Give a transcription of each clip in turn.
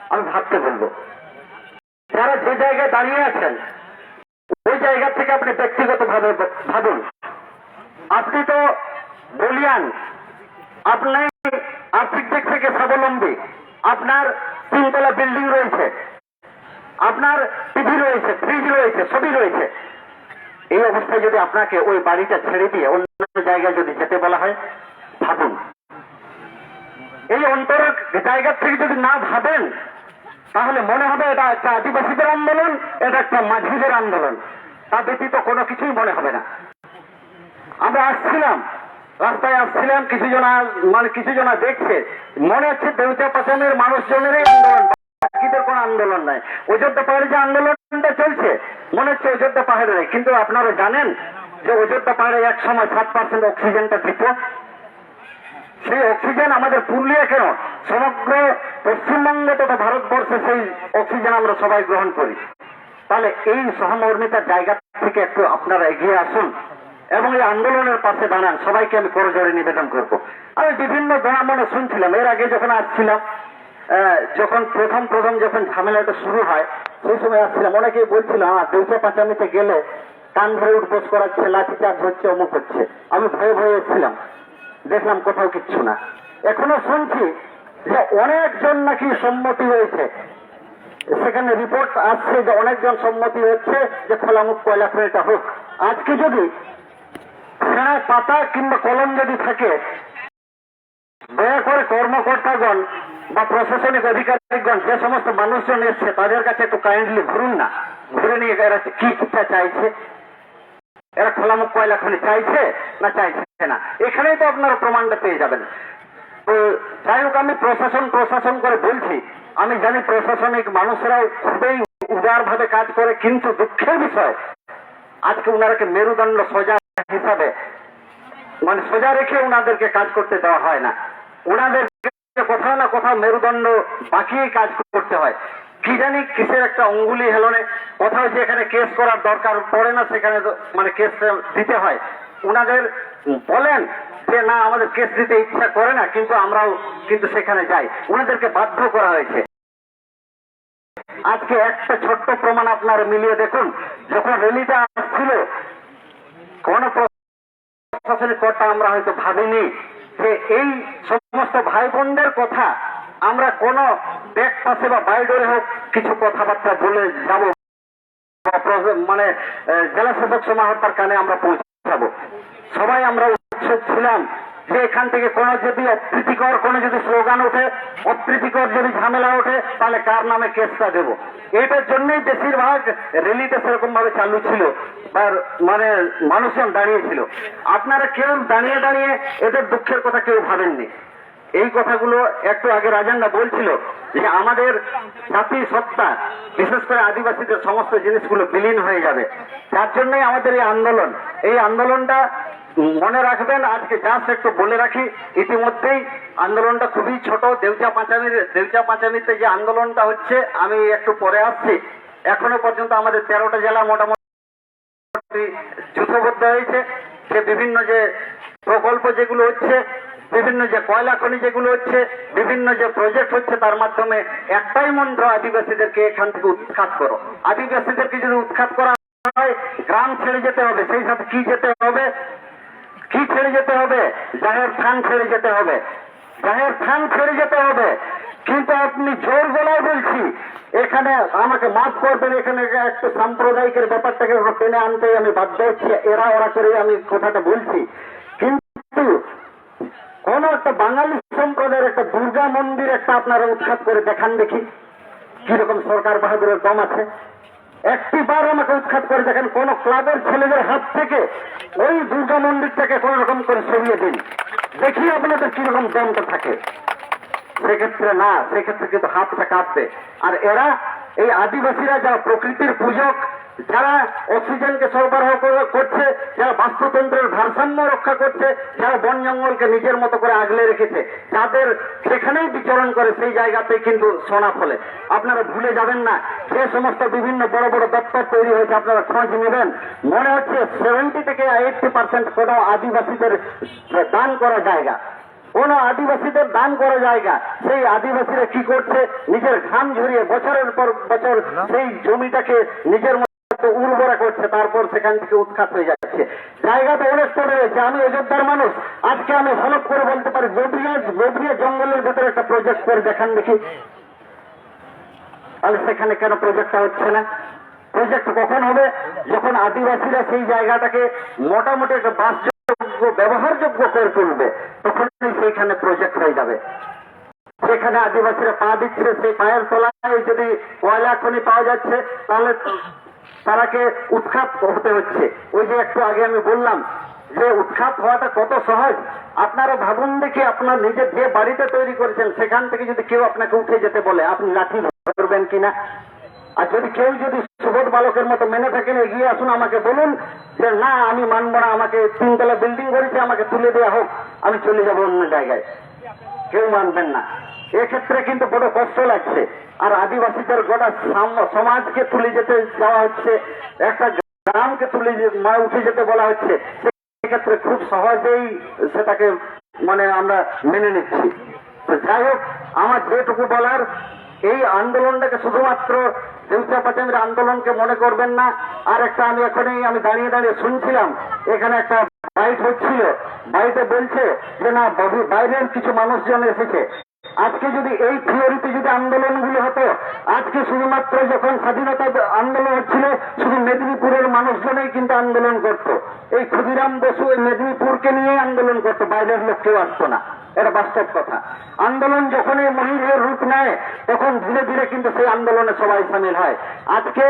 আমি ভাবতে বলবো, যারা যে জায়গায় দাঁড়িয়ে আছেন ওই জায়গা থেকে আপনি ব্যক্তিগতভাবে ভাবুন। আপনি তো বলিয়ান, আপনি আর্থিক দিক থেকে স্বাবলম্বী, আপনার 3 তলা বিল্ডিং রয়েছে, আপনার টিভি রয়েছে, ফ্রিজ রয়েছে, সবই রয়েছে। এই অবস্থায় যদি আপনাকে ওই বাড়িটা ছেড়ে দিয়ে অন্য জায়গায় যদি যেতে বলা হয়, ভাবুন। এই অন্তরের জায়গা থেকে যদি না ভাবেন তাহলে মনে হবে এটা একটা আদিবাসীদের আন্দোলন, এটা একটা মাঝিদের আন্দোলন, তা ব্যতীত কোনো কিছুই মনে হবে না। আমরা আসছিলাম, রাস্তায় আসছিলাম, কিছু জনা দেখছে, মনে হচ্ছে দেউচা পাচামের মানুষজনেরই আন্দোলন, বাকিদের কোন আন্দোলন নাই। অযোধ্যা পাহাড়ে যে আন্দোলনটা চলছে মনে হচ্ছে অযোধ্যা পাহাড়ে নেই, কিন্তু আপনারা জানেন যে অযোধ্যা পাহাড়ে এক সময় 7% অক্সিজেনটা দিত। সেই অক্সিজেন আমাদের পুরুলিয়া কেন, সমগ্র পশ্চিমবঙ্গ তথা ভারতবর্ষে সেই অক্সিজেন আমরা সবাই গ্রহণ করি। তাহলে এই সহমর্মিতার জায়গা থেকে একটু আপনারা এগিয়ে আসুন এবং এই আন্দোলনের পাশে দাঁড়ান। সবাইকে আমি করজোড়ে নিবেদন করব। আমি বিভিন্ন জনমনে শুনছিলাম, এর আগে যখন আসছিলাম, যখন প্রথম যখন ঝামেলাটা শুরু হয় সেই সময় আসছিলাম, অনেকেই বলছিল দেউচা পাচামিতে গেলে কান ধরে উঠবোস করাচ্ছে, লাঠিচার্জ হচ্ছে, অমুক হচ্ছে। আমি ভয়ে ভয়ে এসেছিলাম, দেখলাম কোথাও কিচ্ছু না। এখনো শুনছি যে অনেকজন নাকি সম্মতি হয়েছে, সেখানে রিপোর্ট আসছে যে অনেকজন সম্মতি হচ্ছে যে খোলামুখ কয়লা খনিটা হোক। আজকে যদি সেনায় পাতা কিংবা কলম যদি থাকে, দয়া করে কর্মকর্তাগণ বা প্রশাসনিক আধিকারিকগণ যে সমস্ত মানুষজন এসছে তাদের কাছে একটু কাইন্ডলি ঘুরুন না, ঘুরে নিয়ে এরা কি চাইছে, এরা খোলামুখ কয়লা খনি চাইছে না চাইছে না, এখানেই তো আপনারা প্রমাণটা পেয়ে যাবেন। তো যাই হোক, আমি প্রশাসন করে বলছি, আমি জানি প্রশাসনিক মানুষরাও খুবই উদার ভাবে কাজ করে, কিন্তু দুঃখের বিষয় আজকে উনারাকে মেরুদণ্ড সোজা হিসাবে সোজা রেখে উনাদেরকে কাজ করতে দেওয়া হয় না। উনাদেরকে কোথাও না কোথাও মেরুদণ্ড বাকিয়ে কাজ করতে হয়। কি জানি কিসের একটা অঙ্গুলি হেলনে কোথাও যে এখানে কেস করার দরকার পড়ে না, সেখানে কেস দিতে হয়। উনাদের বলেন যে না, আমাদের কেস দিতে ইচ্ছা করে না, কিন্তু আমরাও কিন্তু সেখানে যাই, উনাদেরকে বাধ্য করা হয়েছে। আজকে একটা ছোট্ট প্রমাণ আপনারা মিলিয়ে দেখুন, যখন র্যালিটা আসছিল কোন প্রশাসনিক কর্তা আমরা হয়তো ভাবিনি যে এই সমস্ত ভাই বোনদের কথা আমরা কোন ব্যাক পাশে বা বাইডোরে হোক কিছু কথাবার্তা বলে যাব, জেলা শাসক সমাহর্তার কানে আমরা পৌঁছাবো। সবাই আমরা উৎসুক ছিলাম যে এখান থেকে কোনো যদি অপ্রীতিকর কোনো যদি স্লোগান ওঠে, অপ্রীতিকর যদি ঝামেলা ওঠে, তাহলে কার নামে কেসটা দেব। এটার জন্যই বেশিরভাগ র্যালিটা সেরকম ভাবে চালু ছিল, মানুষজন দাঁড়িয়েছিল। আপনারা কেউ দাঁড়িয়ে দাঁড়িয়ে এদের দুঃখের কথা কেউ ভাবেননি। এই কথাগুলো একটু আগে রাজানরা বলছিল যে আমাদের জাতি সত্তা, বিশেষ করে আদিবাসীদের সমস্ত জিনিসগুলো বিলীন হয়ে যাবে। তার জন্যই আমাদের এই আন্দোলন। এই আন্দোলনটা মনে রাখবেন। আজকে জাস্ট একটু বলে রাখি, ইতিমধ্যেই আন্দোলনটা খুবই ছোট। দেউচা পাঁচামিতে যে আন্দোলনটা হচ্ছে, আমি একটু পরে আসছি, এখনো পর্যন্ত আমাদের 13টা জেলা মোটামুটি যুদ্ধবদ্ধ হয়েছে। যে বিভিন্ন যে প্রকল্প যেগুলো হচ্ছে, বিভিন্ন যে কয়লা খনি যেগুলো হচ্ছে, বিভিন্ন যে প্রজেক্ট হচ্ছে, তার মাধ্যমে একটাই মন্ত্র, আদিবাসীদেরকে এখান থেকে উৎখাত করো। আদিবাসীদেরকে যদি উৎখাত করা হয়, গ্রাম ছেড়ে যেতে হবে। সেই সাথে কি যেতে হবে, কি ছেড়ে যেতে হবে? জাহের থান ছেড়ে যেতে হবে, জাহের থান ছেড়ে যেতে হবে। কিন্তু আপনি জোর গলায় বলছি, এখানে আমাকে মাফ করবেন, এখানে একটু সাম্প্রদায়িকের ব্যাপারটাকে টেনে আনতে আমি বাধ্য হচ্ছি, এরা ওরা করে আমি কথাটা বলছি। কিন্তু কোন একটা বাঙালি সম্প্রদায়ের একটা দুর্গা মন্দির একটা আপনারা উৎখাত করে দেখান দেখি, কিরকম সরকার বাহাদুরের দম আছে। একটি বার আমাকে উৎখাত করে দেখেন, কোন ক্লাবের ছেলেদের হাত থেকে ওই দুর্গা মন্দিরটাকে কোন রকম করে সরিয়ে দিন, দেখি আপনাদের কিরকম দমটা থাকে। সেক্ষেত্রে না, সেক্ষেত্রে কিন্তু হাতটা কাঁপবে। আর এরা এই আদিবাসীরা যারা প্রকৃতির পূজক, যারা অক্সিজেনকে সরবরাহ করছে, যারা বাস্তুতন্ত্রের ভারসাম্য রক্ষা করছে, যারা বন জঙ্গলকে নিজের মতো করে আগলে রেখেছে, যাদের সেখানেই বিচরণ করে, সেই জায়গাতেই কিন্তু সোনা ফলে। আপনারা ভুলে যাবেন না, যে সমস্ত বিভিন্ন বড় বড় দপ্তর তৈরি হয়েছে, আপনারা খোঁজ নেবেন, মনে হচ্ছে 70 থেকে 80% কোনো আদিবাসীদের দান করা জায়গা, কোন আদিবাসীদের দান করা জায়গা, সেই আদিবাসীরা কি করছে, নিজের ঘাম ঝরিয়ে বছরের পর বছর সেই জমিটাকে নিজের মতো উর্বরা করছে, তারপর সেখান থেকে উৎখাত হয়ে যাচ্ছে। জায়গা তো অনেক পড়ে রয়েছে। আমি অযোধ্যার মানুষ, আজকে আমি হলফ করে বলতে পারি গোবরিয়া জঙ্গলের ভেতরে একটা প্রজেক্ট করে দেখান দেখি, তাহলে সেখানে কেন প্রজেক্টটা হচ্ছে না? প্রজেক্ট কখন হবে? যখন আদিবাসীরা সেই জায়গাটাকে মোটামুটি একটা বাসযোগ্য ব্যবহারযোগ্য করে তুলবে, তখনই সেইখানে প্রজেক্ট হয়ে যাবে। সেখানে আদিবাসীরা পা দিচ্ছে, সেই পায়ের তলায় যদি কয়লা খনি পাওয়া যাচ্ছে, তাহলে তারাকে উৎখাত হতে হচ্ছে। ওই যে একটু আগে আমি বললাম যে উৎখাত হওয়াটা কত সহজ। আপনারা ভাবুন দেখি, আপনার নিজের যে বাড়িতে তৈরি করেছেন সেখান থেকে যদি কেউ আপনাকে উঠে যেতে বলে, আপনি লাঠি ধরবেন কিনা? আর যদি কেউ যদি সুবোধ বালকের মতো মেনে থাকেন, এগিয়ে আসুন, আমাকে বলুন যে না আমি মানব না, আমাকে 3 তলা বিল্ডিং করেছে, আমাকে তুলে দেওয়া হোক, আমি চলে যাবো অন্য জায়গায়। কেউ মানবেন না। এক্ষেত্রে কিন্তু বড় কষ্ট লাগছে। আর আদিবাসীদের গোটা সমাজকে তুলে যেতে যাওয়া হচ্ছে, একটা গ্রামকে তুলে উঠে যেতে বলা হচ্ছে, সেক্ষেত্রে খুব সহজেই সেটাকে আমরা মেনে নিচ্ছি। তো যাই হোক, আমার যেটুকু বলার, এই আন্দোলনটাকে শুধুমাত্র দেউচা পাচামির আন্দোলনকে মনে করবেন না। আর একটা আমি দাঁড়িয়ে দাঁড়িয়ে শুনছিলাম, এখানে একটা বাইট হচ্ছিল, বাইটে বলছে যে না বাইরের কিছু মানুষজন এসেছে। আজকে যদি এই থিওরিতে যদি আন্দোলনগুলো হতো, আজকে শুধুমাত্র যখন স্বাধীনতা আন্দোলন হচ্ছিল, শুধু মেদিনীপুরের মানুষজনেই কিন্তু আন্দোলন করত। এই ক্ষুদিরাম বসু এই মেদিনীপুরকে নিয়ে আন্দোলন করতো, বাইরের লোক কেউ আসতো না। এটা বাস্তব কথা। আন্দোলন যখন এই মহিলার রূপ নেয়, তখন ধীরে ধীরে কিন্তু সেই আন্দোলনে সবাই সামিল হয়। আজকে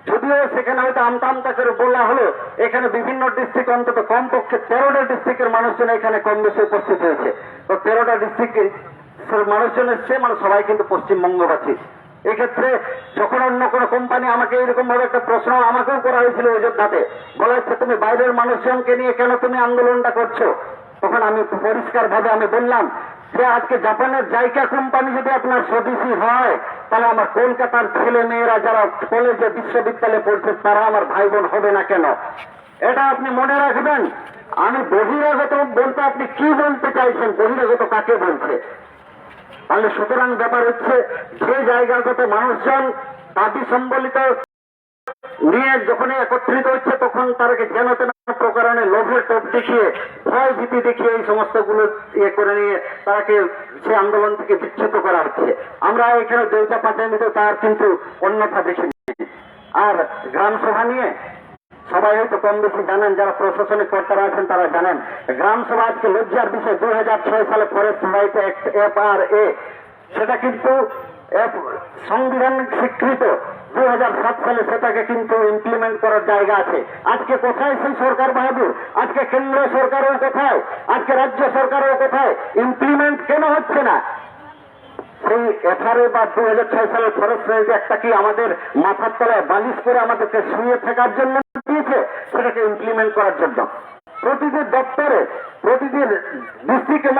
যদিও সেখানে হয়তো আমতা আমতা করে বলা হলো, এখানে বিভিন্ন ডিস্ট্রিক্ট, অন্তত কমপক্ষে 13টা ডিস্ট্রিক্টের মানুষজন এখানে কম বেশি উপস্থিত হয়েছে। তো 13টা ডিস্ট্রিক্টের মানুষজন এসছে, সবাই কিন্তু পশ্চিমবঙ্গবাসী। এক্ষেত্রে যখন অন্য কোনো কোম্পানি আমাকে এরকম ভাবে একটা প্রশ্ন আমাকেও করা হয়েছিল অযোধ্যাতে, বলা হচ্ছে তুমি বাইরের মানুষজনকে নিয়ে কেন তুমি আন্দোলনটা করছো, তখন আমি পরিষ্কার ভাবে আমি বললাম যে আজকে জাপানের জাইকা কোম্পানি যদি আপনার স্বদেশী হয়, তাহলে আমার কলকাতার ছেলে মেয়েরা যারা কলেজে বিশ্ববিদ্যালয়ে পড়ছে তারা আমার ভাই বোন হবে না কেন? এটা আপনি মনে রাখবেন। আমি বহিরাগত বলতে আপনি কি বলতে চাইছেন, বহিরাগত কাকে বলছে? তাহলে সুতরাং ব্যাপার হচ্ছে, যে জায়গাটাতে মানুষজন পার্টি সম্বলিত নিয়ে যখনই একত্রিত হচ্ছে, তখন তারাকে যেন তেন প্রকারণে লোভের টোপ দেখিয়ে, ভয় ভীতি দেখিয়ে এই সমস্ত গুলো করে নিয়ে তারাকে সে আন্দোলন থেকে বিচ্যুত করা হচ্ছে। আমরা এখানে দেউচা পাচামিতে তার কিন্তু অন্যথা দেখিনি। আর গ্রাম সভা নিয়ে সবাই হয়তো কম বেশি জানেন, যারা প্রশাসনিক কর্তারা আছেন তারা জানেন, গ্রাম সভা আজকে লজ্জার বিষয়। 2006 সালে ফরেস্ট রাইট অ্যাক্ট FRA, সেটা কিন্তু সংবিধান স্বীকৃত। 2007 সালে সেটাকে কিন্তু ইমপ্লিমেন্ট করার জায়গা আছে। আজকে কোথায় সেই সরকার বাহাদুর? আজকে কেন্দ্র সরকারও কোথায়? আজকে রাজ্য সরকারও কোথায়? ইমপ্লিমেন্ট কেন হচ্ছে না? সেই FRA বা 2006 সালের ফরেস্ট রাইট একটা কি আমাদের মাথার তলায় বালিশ করে আমাদেরকে শুয়ে থাকার জন্য দিয়েছে? সেটাকে ইমপ্লিমেন্ট করার জন্য। প্রতিটি দপ্তরে, প্রতিটি ডিস্ট্রিক্টে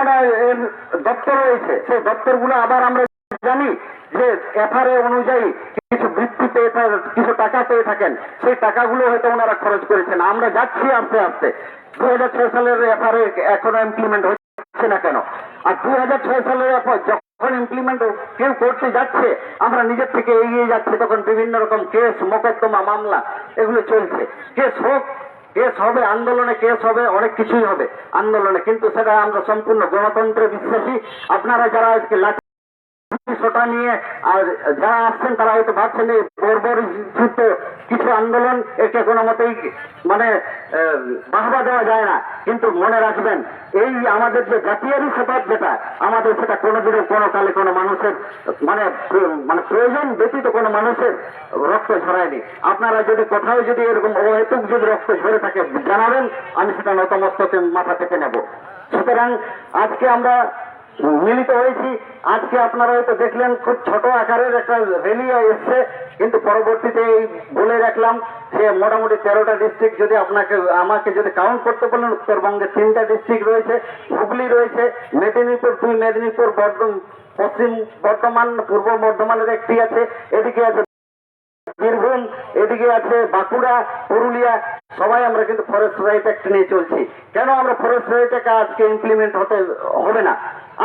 এর দপ্তর রয়েছে। সেই দপ্তরগুলো আবার আমরা জানি যে FRA অনুযায়ী কিছু বৃত্তি পেয়ে কিছু টাকা পেয়ে থাকেন, সেই টাকাগুলো হয়তো ওনারা খরচ করেছেন। আমরা যাচ্ছি আস্তে আস্তে। 2006 সালের FRA এখনো ইমপ্লিমেন্ট হচ্ছে না কেন? আর 2006 সালের যখন ইমপ্লিমেন্ট কেউ করতে যাচ্ছে, আমরা নিজের থেকে এগিয়ে যাচ্ছি, তখন বিভিন্ন রকম কেস, মোকদ্দমা, মামলা এগুলো চলছে। কেস হোক, কেস হবে, আন্দোলনে কেস হবে, অনেক কিছুই হবে আন্দোলনে, কিন্তু সেটা আমরা সম্পূর্ণ গণতন্ত্রে বিশ্বাসী। আপনারা যারা আজকে লাঠিসোঁটা নিয়ে আর যারা আসছেন, তারা হয়তো ভাবছেন এই বর্বরিত কিছু আন্দোলন, একে কোনো মতেই বাহবা দেওয়া যায় না। কিন্তু মনে রাখবেন, এই আমাদের যে জাতীয়ারি সেবা, যেটা আমাদের, সেটা কোনোদিনও কোনো কালে কোনো মানুষের প্রয়োজন ব্যতীত কোনো মানুষের রক্ত ঝরায়নি। আপনারা যদি কোথাও যদি এরকম অহেতুক যদি রক্ত ঝরে থাকে জানাবেন, আমি সেটা নতমস্তকে মাথা পেতে নেব। সুতরাং আজকে আমরা মিলিত হয়েছি। আজকে আপনারা হয়তো দেখলেন খুব ছোট আকারের একটা র্যালি এসছে, কিন্তু পরবর্তীতে এই বলে রাখলাম যে মোটামুটি 13টা ডিস্ট্রিক্ট যদি আমাকে যদি কাউন্ট করতে বলেন, উত্তরবঙ্গে 3টা ডিস্ট্রিক্ট রয়েছে, হুগলি রয়েছে, মেদিনীপুর 2, মেদিনীপুর, পশ্চিম বর্ধমান, পূর্ব বর্ধমানের একটি আছে, এদিকে আছে বীরভূম, এদিকে আছে বাঁকুড়া, পুরুলিয়া, সবাই আমরা কিন্তু ফরেস্ট রাইট অ্যাক্ট নিয়ে চলছি। কেন আমরা ফরেস্ট রাইট অ্যাক্ট আজকে ইমপ্লিমেন্ট হবে না?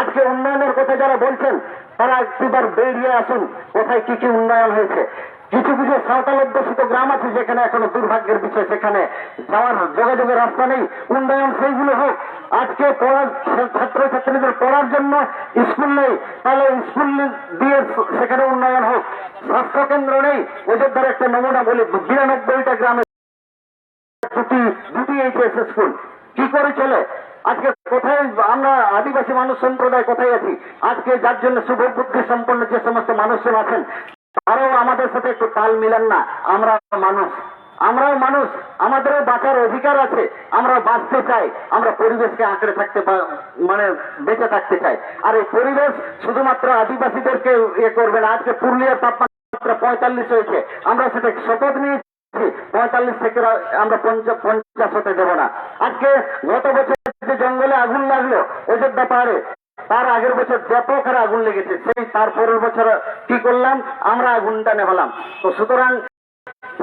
আজকে উন্নয়নের কথা যারা বলছেন তারা একবার বেরিয়ে আসুন, কোথায় কি কি উন্নয়ন হয়েছে। কিছু কিছু সাঁওতাল অধ্যুষিত গ্রাম আছে যেখানে এখনো দুর্ভাগ্যের বিষয়, সেখানে যাওয়ার যোগাযোগের রাস্তা নেই। উন্নয়ন সেইগুলো হোক। আজকে ছাত্রছাত্রীদের পড়ার জন্য স্কুল নেই, তাহলে স্কুল দিয়ে সেখানে উন্নয়ন হোক। স্বাস্থ্য কেন্দ্র নেই, অযোধ্যার একটা নমুনা বলি, 92টা গ্রামে দুটি এইচএস স্কুল, কি করে চলে? আজকে কোথায় আমরা আদিবাসী মানুষ সম্প্রদায় কোথায় আছি? আজকে যার জন্য শুভ বুদ্ধি সম্পন্ন যে সমস্ত মানুষজন আছেন তারাও আমাদের সাথে একটু তাল মিলেন না। আমরাও মানুষ, আমাদেরও বাঁচার অধিকার আছে, আমরা বাঁচতে চাই, আমরা পরিবেশকে আঁকড়ে থাকতে মানে বেঁচে থাকতে চাই। আর এই পরিবেশ শুধুমাত্র আদিবাসীদেরকে ইয়ে করবে না। আজকে পুরুলিয়ার তাপমাত্রা 45 হয়েছে, আমরা সেটা শপথ নিয়েছি 45 থেকে আমরা 50 হতে দেব না। আজকে গত বছর যে জঙ্গলে আগুন লাগলো অযোধ্যা পাহাড়ে, তার আগের বছর ব্যাপক আগুন লেগেছে, সেই তারপরের বছর কি করলাম আমরা আগুনটা নেভালাম। তো সুতরাং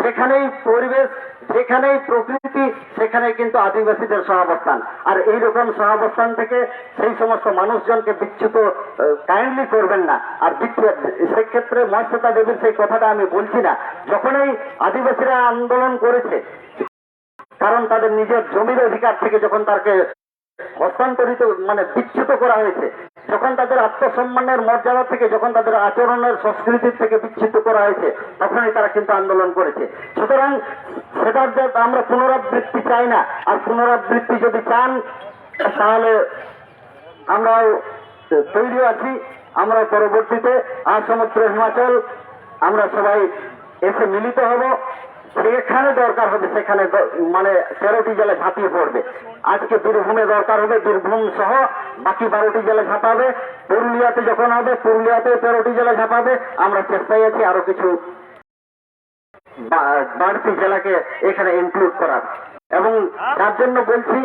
যেখানেই পরিবেশ, যেখানেই প্রকৃতি, সেখানে কিন্তু আদিবাসীদের সহাবস্থান। আর এইরকম সহাবস্থান থেকে সেই সমস্ত মানুষজনকে বিচ্যুত কাইন্ডলি করবেন না। আর সেক্ষেত্রে মহেশ্বেতা দেবীর সেই কথাটা আমি বলছি না। যখনই আদিবাসীরা আন্দোলন করেছে, কারণ তাদের নিজের জমির অধিকার থেকে যখন তাকে হস্তান্তরিত মানে বিচ্যুত করা হয়েছে, যখন তাদের আত্মসম্মানের মর্যাদা থেকে, যখন তাদের আচরণের সংস্কৃতির থেকে বিচ্ছিন্ন করা হয়েছে, তখনই তারা কিন্তু আন্দোলন করেছে। সুতরাং সেটার আমরা পুনরাবৃত্তি চাই না। আর পুনরাবৃত্তি যদি চান তাহলে আমরাও তৈরি আছি। আমরা পরবর্তীতে সমুদ্র হিমাচল আমরা সবাই এসে মিলিত হব। যেখানে দরকার হবে সেখানে মানে 13টি জেলা ঝাঁপিয়ে পড়বে। আজকে বীরভূমে দরকার হবে, বীরভূম সহ বাকি 12টি জেলা ঝাঁপাবে। পুরুলিয়াতে যখন হবে পুরুলিয়াতেও 13টি জেলা ঝাঁপাবে। আমরা চেষ্টায় আছি আরো কিছু বাড়তি জেলাকে এখানে ইনক্লুড করার। এবং তার জন্য বলছি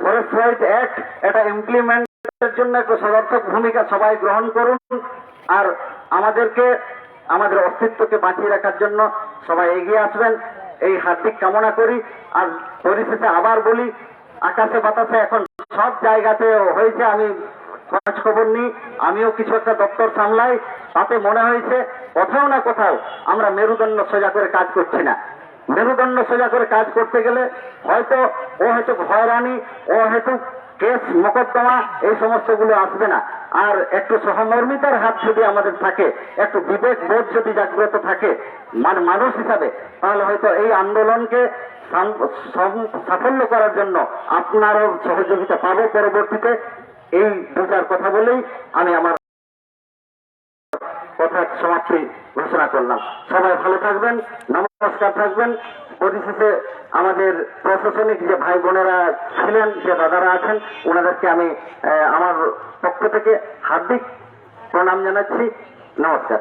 ফরেস্ট রাইট অ্যাক্ট এটা ইমপ্লিমেন্টের জন্য একটা সদর্থক ভূমিকা সবাই গ্রহণ করুন। আর আমাদের অস্তিত্বকে বাঁচিয়ে রাখার জন্য সবাই এগিয়ে আসবেন, এই হার্দিক কামনা করি। আর পরিশেষে আবার বলি, আকাশে বাতাসে এখন সব জায়গাতে হয়েছে, আমি খোঁজ খবর নিই, আমিও কিছু একটা দপ্তর সামলাই, তাতে মনে হয়েছে কোথাও না কোথাও আমরা মেরুদণ্ড সোজা করে কাজ করছি না। মেরুদণ্ড সোজা করে কাজ করতে গেলে হয়তো হয়রানি, কেস মোকদ্দমা এই সমস্তগুলো আসবে না। আর একটু সহমর্মিতার হাত যদি আমাদের থাকে, একটু বিবেক বোধ যদি জাগ্রত থাকে মানুষ হিসাবে, তাহলে হয়তো এই আন্দোলনকে সাফল্য করার জন্য আপনারও সহযোগিতা পাবো পরবর্তীতে। এই দুটার কথা বলেই আমি আমার কথা সমাপ্তি ঘোষণা করলাম। সবাই ভালো থাকবেন, নমস্কার থাকবেন। পরিশেষে আমাদের প্রশাসনিক যে ভাই বোনেরা ছিলেন, যে দাদারা আছেন, ওনাদেরকে আমি আমার পক্ষ থেকে হার্দিক প্রণাম জানাচ্ছি। নমস্কার।